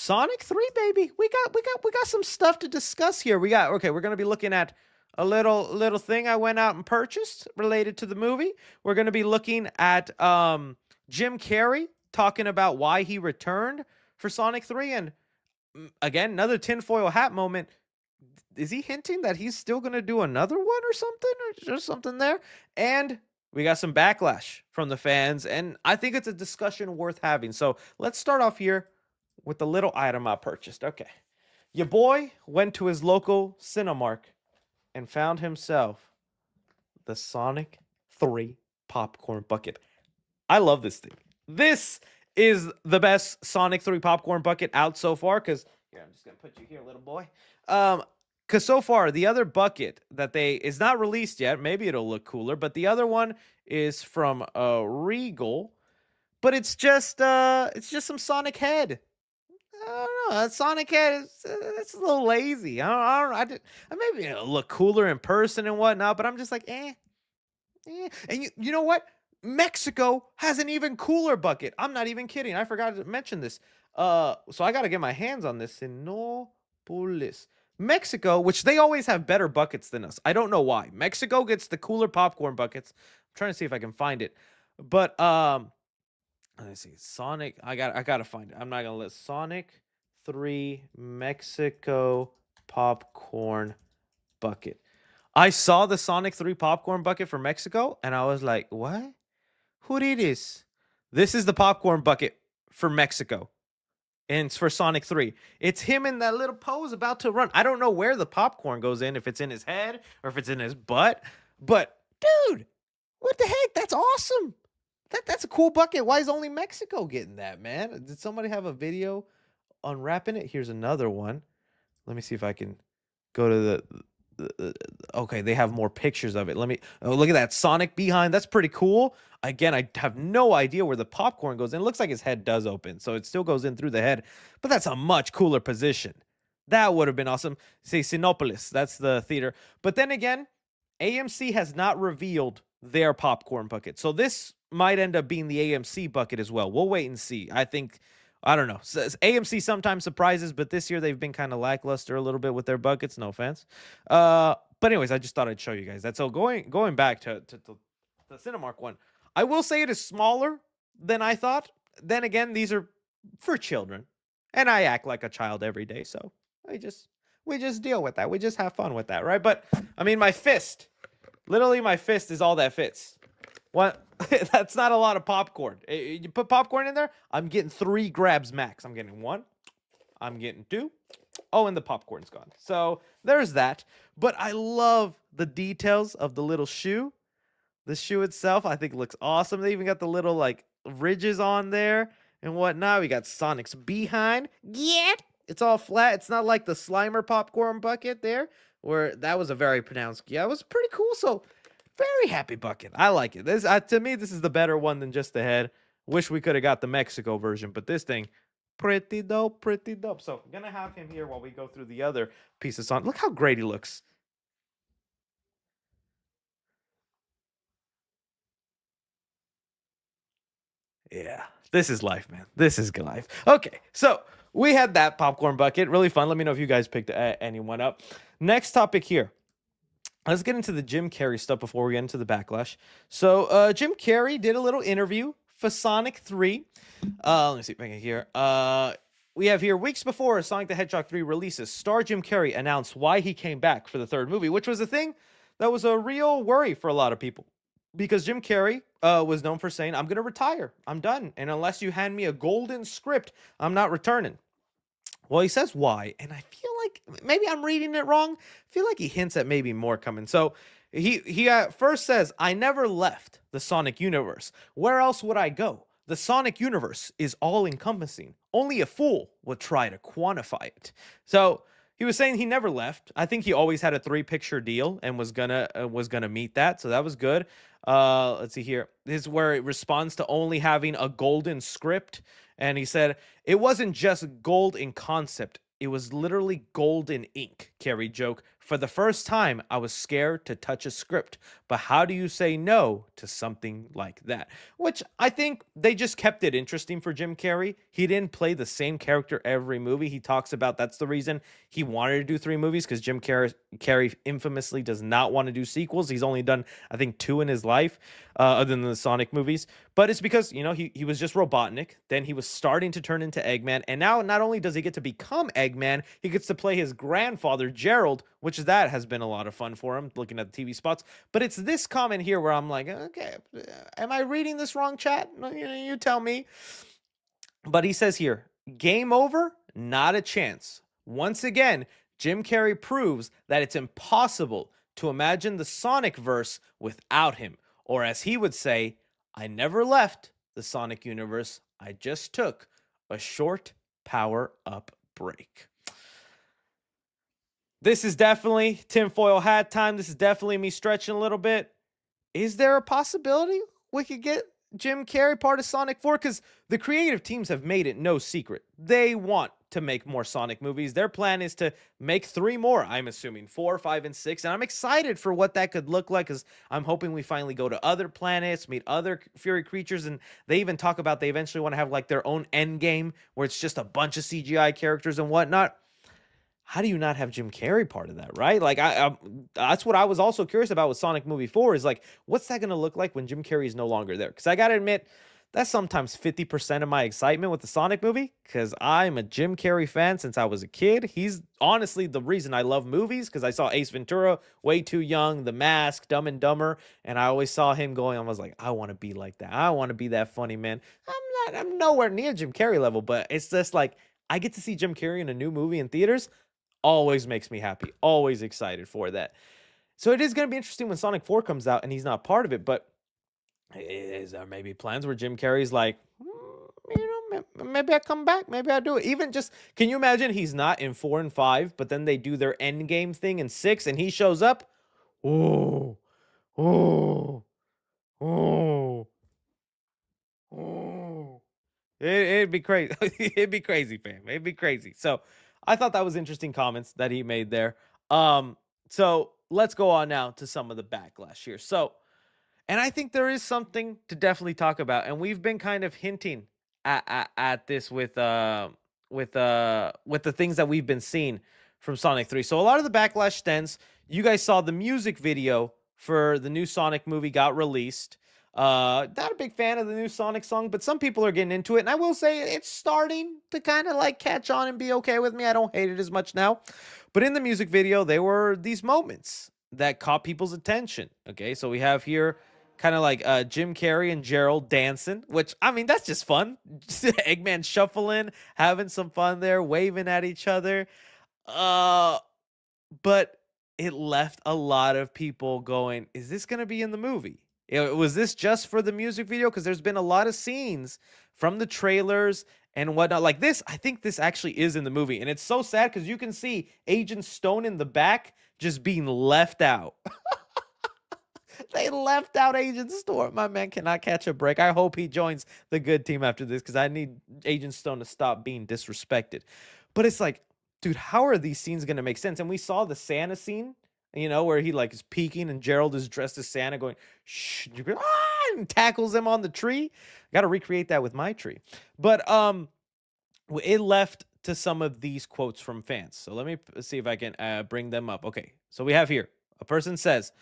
Sonic 3, baby. We got some stuff to discuss here. Okay, we're gonna be looking at a little thing I went out and purchased related to the movie. We're gonna be looking at Jim Carrey talking about why he returned for Sonic 3, and again, another tinfoil hat moment. Is he hinting that he's still gonna do another one or something? Or just something there? And we got some backlash from the fans, and I think it's a discussion worth having. So let's start off here with the little item I purchased. Okay. Your boy went to his local Cinemark and found himself the Sonic 3 popcorn bucket. I love this thing. This is the best Sonic 3 popcorn bucket out so far, because here, I'm just gonna put you here, little boy. Because so far, the other bucket that is not released yet. Maybe it'll look cooler, but the other one is from Regal, but it's just some Sonic head. I don't know. That Sonic head is it's a little lazy. Maybe it'll look cooler in person and whatnot, but I'm just like, eh. And you know what? Mexico has an even cooler bucket. I'm not even kidding. I forgot to mention this. So I got to get my hands on this. Sinopolis. Mexico, which they always have better buckets than us. I don't know why. Mexico gets the cooler popcorn buckets. I'm trying to see if I can find it. But let's see. Sonic, I gotta find it. I'm not gonna let Sonic 3 Mexico popcorn bucket. I saw the Sonic 3 popcorn bucket for Mexico, and I was like, what? Who did this? This is the popcorn bucket for Mexico. And it's for Sonic 3. It's him in that little pose about to run. I don't know where the popcorn goes in, if it's in his head or if it's in his butt. But, dude, what the heck? That's awesome. That's a cool bucket. Why is only Mexico getting that, man? Did somebody have a video unwrapping it? Here's another one. Let me see if I can go to okay, they have more pictures of it. Oh, look at that Sonic behind. That's pretty cool. Again, I have no idea where the popcorn goes in. It looks like his head does open, so it still goes in through the head. But that's a much cooler position. That would have been awesome. Say Sinopolis, that's the theater. But then again, AMC has not revealed their popcorn bucket. So this might end up being the AMC bucket as well. We'll wait and see. I don't know. AMC sometimes surprises, but this year they've been kind of lackluster a little bit with their buckets. No offense. But anyways, I just thought I'd show you guys that. So going back to the Cinemark one, I will say it is smaller than I thought. Then again, these are for children, and I act like a child every day, so we just deal with that. We just have fun with that, right? But I mean, my fist, literally my fist is all that fits. What? That's not a lot of popcorn. You put popcorn in there, I'm getting 3 grabs max. I'm getting 1. I'm getting 2. Oh, and the popcorn's gone. So there's that. But I love the details of the little shoe. The shoe itself, I think, looks awesome. They even got the little, like, ridges on there and whatnot. We got Sonic's behind. Yeah, it's all flat. It's not like the Slimer popcorn bucket there, where that was a very pronounced. Yeah, it was pretty cool. So very happy bucket. I like it. This to me, this is the better one than just the head. Wish we could have got the Mexico version, but this thing, pretty dope, pretty dope. So I'm gonna have him here while we go through the other pieces on. Look how great he looks. Yeah, this is life, man. This is good life. Okay, so we had that popcorn bucket. Really fun. Let me know if you guys picked anyone up. Next topic here. Let's get into the Jim Carrey stuff before we get into the backlash. So Jim Carrey did a little interview for Sonic 3. Let me see if I can hear. We have here, weeks before Sonic the Hedgehog 3 releases, star Jim Carrey announced why he came back for the third movie, which was a thing that was a real worry for a lot of people. Because Jim Carrey was known for saying, I'm going to retire. I'm done. And unless you hand me a golden script, I'm not returning. Well, he says why, and I feel like maybe I'm reading it wrong. I feel like he hints at maybe more coming. So he first says, I never left the Sonic universe. Where else would I go? The Sonic universe is all-encompassing. Only a fool would try to quantify it. So he was saying he never left. I think he always had a 3-picture deal and was gonna meet that. So that was good. Let's see here. This is where it responds to only having a golden script. And he said, it wasn't just gold in concept. It was literally gold in ink, Carrey joke For the first time, I was scared to touch a script, but how do you say no to something like that? Which I think they just kept it interesting for Jim Carrey. He didn't play the same character every movie. He talks about that's the reason he wanted to do 3 movies, because Carrey infamously does not want to do sequels. He's only done, I think, 2 in his life, other than the Sonic movies. But it's because, he was just Robotnik. Then he was starting to turn into Eggman. And now not only does he get to become Eggman, he gets to play his grandfather, Gerald, which that has been a lot of fun for him, looking at the TV spots. But it's this comment here where I'm like, okay, am I reading this wrong, chat? You tell me. But he says here, game over? Not a chance. Once again, Jim Carrey proves that it's impossible to imagine the Sonic verse without him. Or as he would say, I never left the Sonic universe. I just took a short power up break. This is definitely tinfoil hat time. This is definitely me stretching a little bit. Is there a possibility we could get Jim Carrey part of Sonic 4? Because the creative teams have made it no secret. They want to make more Sonic movies. Their plan is to make 3 more, I'm assuming, 4, 5, and 6. And I'm excited for what that could look like, because I'm hoping we finally go to other planets, meet other Fury creatures. And they even talk about they eventually want to have like their own end game where it's just a bunch of CGI characters and whatnot. How do you not have Jim Carrey part of that, right? Like, that's what I was also curious about with Sonic Movie 4 is like, what's that going to look like when Jim Carrey is no longer there? Because I got to admit, that's sometimes 50% of my excitement with the Sonic movie, because I'm a Jim Carrey fan since I was a kid. He's honestly the reason I love movies, because I saw Ace Ventura, Way Too Young, The Mask, Dumb and Dumber, and I always saw him going, I was like, I want to be like that. I want to be that funny, man. I'm nowhere near Jim Carrey level, but it's just like, I get to see Jim Carrey in a new movie in theaters. Always makes me happy. Always excited for that. So it is going to be interesting when Sonic 4 comes out and he's not part of it. But is there maybe plans where Jim Carrey's like, maybe I come back. Maybe I do it. Even just, can you imagine he's not in 4 and 5, but then they do their end game thing in 6 and he shows up? Oh, oh, oh, oh. It'd be crazy. It'd be crazy, fam. It'd be crazy. So I thought that was interesting comments that he made there. So let's go on now to some of the backlash here. So, and I think there is something to definitely talk about, and we've been kind of hinting at this with the things that we've been seeing from Sonic 3. So a lot of the backlash stems. You guys saw the music video for the new Sonic movie got released. Not a big fan of the new Sonic song, but some people are getting into it. And I will say it's starting to kind of like catch on and be okay with me. I don't hate it as much now. But in the music video, there were these moments that caught people's attention. Okay, so we have here kind of like Jim Carrey and Gerald dancing, which, I mean, that's just fun. Just Eggman shuffling, having some fun there, waving at each other. But it left a lot of people going, is this going to be in the movie? Was this just for the music video? Because there's been a lot of scenes from the trailers and whatnot. Like this, I think this actually is in the movie. And it's so sad because you can see Agent Stone in the back just being left out. They left out Agent Stone. My man cannot catch a break. I hope he joins the good team after this, because I need Agent Stone to stop being disrespected. But it's like, dude, how are these scenes going to make sense? And we saw the Santa scene, where he like is peeking and Gerald is dressed as Santa going, shh, and tackles him on the tree. Got to recreate that with my tree. But it left to some of these quotes from fans. So let me see if I can bring them up. Okay, so we have here, a person says,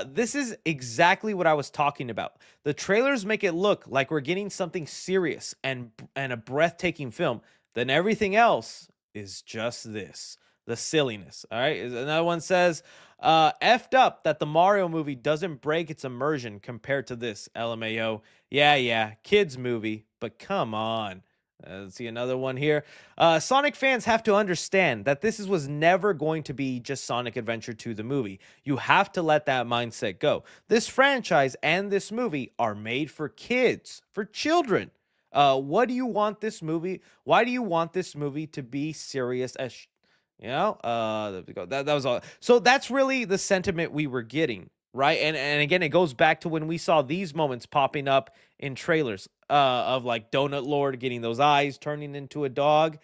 this is exactly what I was talking about. The trailers make it look like we're getting something serious and a breathtaking film. Then everything else is just this. The silliness. All right. Another one says, effed up that the Mario movie doesn't break its immersion compared to this. LMAO. Yeah. Kids movie, but come on. Let's see another one here. Sonic fans have to understand that this was never going to be just Sonic Adventure 2 the movie. You have to let that mindset go. This franchise and this movie are made for kids, for children. What do you want this movie? Why do you want this movie to be serious as there we go. That was all. So that's really the sentiment we were getting, right? And again, it goes back to when we saw these moments popping up in trailers of like Donut Lord getting those eyes turning into a dog.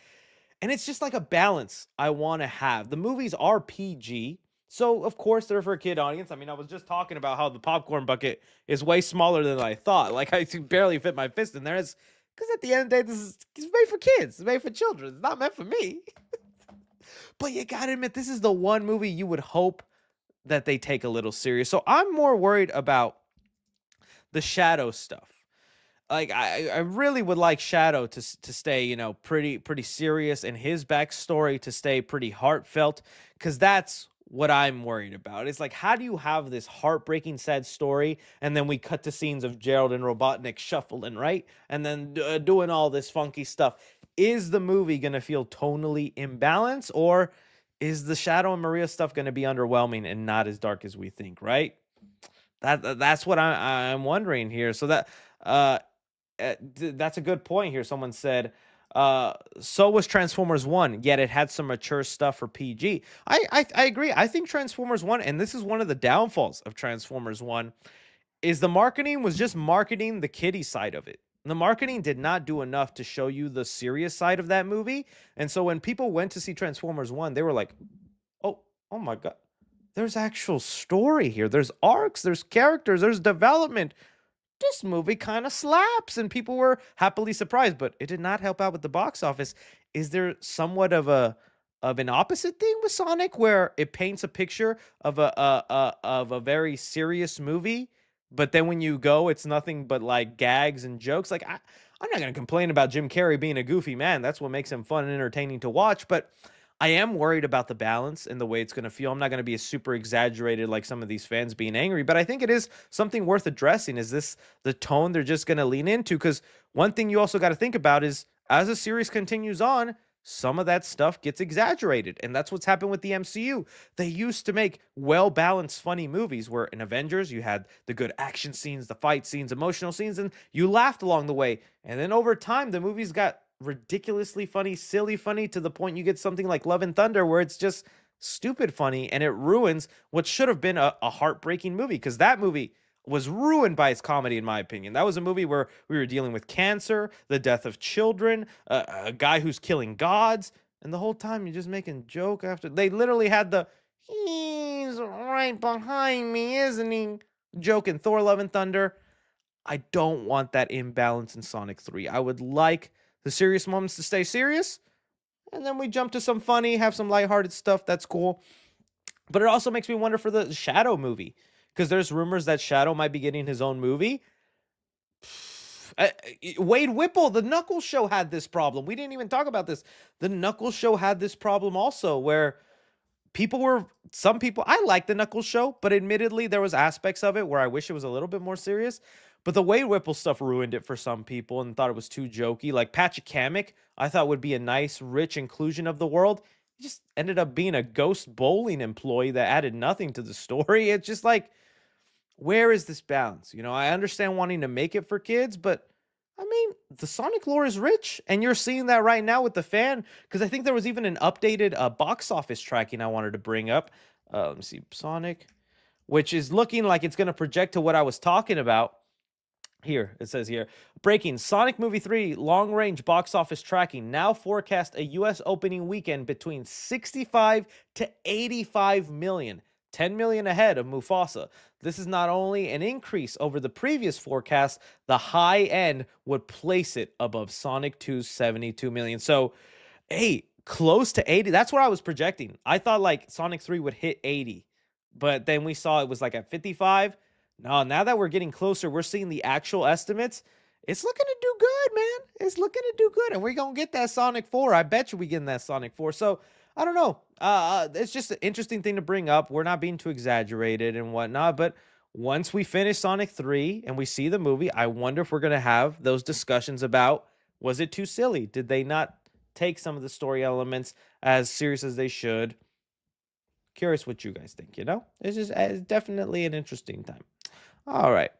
And it's just like a balance I want to have. The movies are PG, So of course they're for a kid audience. I mean, I was just talking about how the popcorn bucket is way smaller than I thought. Like I could barely fit my fist in there. It's because at the end of the day, this is it's made for kids. It's made for children. It's not meant for me. But you gotta admit, this is the one movie you would hope that they take a little serious. So I'm more worried about the Shadow stuff. Like I really would like Shadow to stay, pretty serious, and his backstory to stay pretty heartfelt, because that's what I'm worried about. It's like, how do you have this heartbreaking sad story, and then we cut to scenes of Gerald and Robotnik shuffling, right? And then doing all this funky stuff. Is the movie gonna feel tonally imbalanced, or is the Shadow and Maria stuff gonna be underwhelming and not as dark as we think, right? That's what I'm wondering here. So uh that's a good point here. Someone said, so was Transformers 1, yet it had some mature stuff for PG. I agree. I think Transformers 1, and this is one of the downfalls of Transformers 1, is the marketing was just marketing the kiddie side of it. The marketing did not do enough to show you the serious side of that movie. And so when people went to see Transformers 1, they were like, oh, oh my God. There's actual story here. There's arcs, there's characters, there's development. This movie kind of slaps, and people were happily surprised, but it did not help out with the box office. Is there somewhat of an opposite thing with Sonic, where it paints a picture of a very serious movie, but then when you go, it's nothing but like gags and jokes? Like I'm not gonna complain about Jim Carrey being a goofy man. That's what makes him fun and entertaining to watch, but I am worried about the balance and the way it's going to feel. I'm not going to be a super exaggerated like some of these fans being angry, but I think it is something worth addressing. Is this the tone they're just going to lean into? Because one thing you also got to think about is, as the series continues on, some of that stuff gets exaggerated. And that's what's happened with the MCU. They used to make well balanced, funny movies where in Avengers, you had the good action scenes, the fight scenes, emotional scenes, and you laughed along the way. And then over time, the movies got ridiculously funny, silly funny, to the point you get something like Love and Thunder, where it's just stupid funny, and it ruins what should have been a heartbreaking movie, because that movie was ruined by its comedy, in my opinion. That was a movie where we were dealing with cancer, the death of children, a guy who's killing gods, and the whole time you're just making joke after. They literally had the "he's right behind me, isn't he?" joke in Thor: Love and Thunder. I don't want that imbalance in Sonic 3. I would like the serious moments to stay serious, and then we jump to some funny, have some lighthearted stuff. That's cool. But it also makes me wonder for the Shadow movie, because there's rumors that Shadow might be getting his own movie. Wade Whipple, the Knuckles show, had this problem. We didn't even talk about this. The Knuckles show had this problem also, where some people, I like the Knuckles show, but admittedly there was aspects of it where I wish it was a little bit more serious. But the Wade Whipple stuff ruined it for some people and thought it was too jokey. Like Patrick Kamek, I thought would be a nice, rich inclusion of the world. He just ended up being a ghost bowling employee that added nothing to the story. It's just like, where is this balance? I understand wanting to make it for kids, but I mean, the Sonic lore is rich, and you're seeing that right now with the fan. Because I think there was even an updated box office tracking I wanted to bring up. Let me see, Sonic, which is looking like it's going to project to what I was talking about. Here, it says here, breaking Sonic Movie 3 long-range box office tracking now forecast a U.S. opening weekend between 65 to 85 million, 10 million ahead of Mufasa. This is not only an increase over the previous forecast, the high end would place it above Sonic 2's 72 million. So, hey, close to 80. That's what I was projecting. I thought like Sonic 3 would hit 80, but then we saw it was like at 55. No, now that we're getting closer, we're seeing the actual estimates. It's looking to do good, man. It's looking to do good, and we're gonna get that Sonic 4. I bet you we getting that Sonic 4. So I don't know. It's just an interesting thing to bring up. We're not being too exaggerated and whatnot, but once we finish Sonic 3 and we see the movie, I wonder if we're gonna have those discussions about, was it too silly? Did they not take some of the story elements as serious as they should? Curious what you guys think. It's definitely an interesting time. All right.